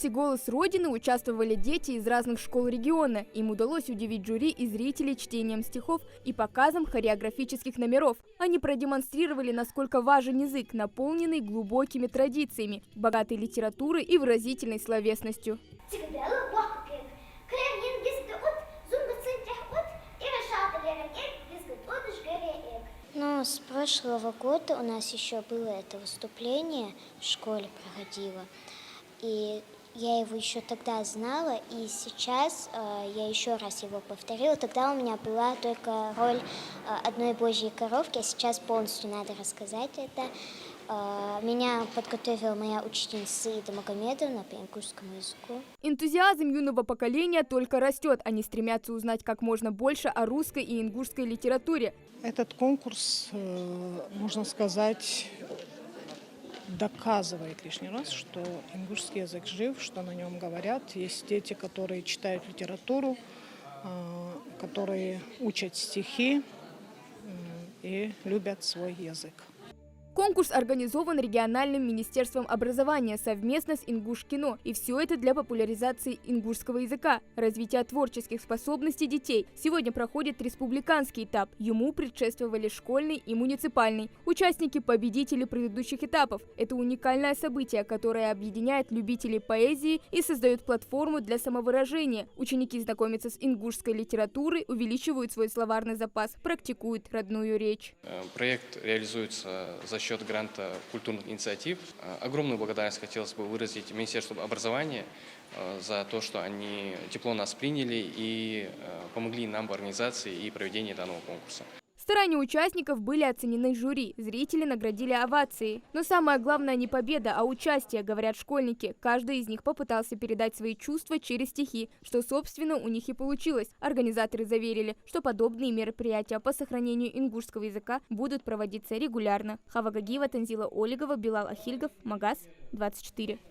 конкурсе «Голос Родины» участвовали дети из разных школ региона. Им удалось удивить жюри и зрителей чтением стихов и показом хореографических номеров. Они продемонстрировали, насколько важен язык, наполненный глубокими традициями, богатой литературой и выразительной словесностью. Но с прошлого года у нас еще было это выступление, в школе проходило. И я его еще тогда знала, и сейчас я еще раз его повторила. Тогда у меня была только роль одной божьей коровки, а сейчас полностью надо рассказать это. Меня подготовила моя учительница Ида Магомедовна по ингушскому языку. Энтузиазм юного поколения только растет. Они стремятся узнать как можно больше о русской и ингушской литературе. Этот конкурс, можно сказать, доказывает лишний раз, что ингушский язык жив, что на нем говорят. Есть дети, которые читают литературу, которые учат стихи и любят свой язык. Конкурс организован региональным министерством образования совместно с Ингуш-кино. И все это для популяризации ингушского языка, развития творческих способностей детей. Сегодня проходит республиканский этап. Ему предшествовали школьный и муниципальный. Участники – победители предыдущих этапов. Это уникальное событие, которое объединяет любителей поэзии и создает платформу для самовыражения. Ученики знакомятся с ингушской литературой, увеличивают свой словарный запас, практикуют родную речь. Проект реализуется за счет гранта культурных инициатив. Огромную благодарность хотелось бы выразить Министерству образования за то, что они тепло нас приняли и помогли нам в организации и проведении данного конкурса. Старания участников были оценены жюри, зрители наградили овацией. Но самое главное не победа, а участие, говорят школьники. Каждый из них попытался передать свои чувства через стихи, что, собственно, у них и получилось. Организаторы заверили, что подобные мероприятия по сохранению ингушского языка будут проводиться регулярно. Хава Гагиева, Танзила Олегова, Билал Ахильгов, Магаз, 24.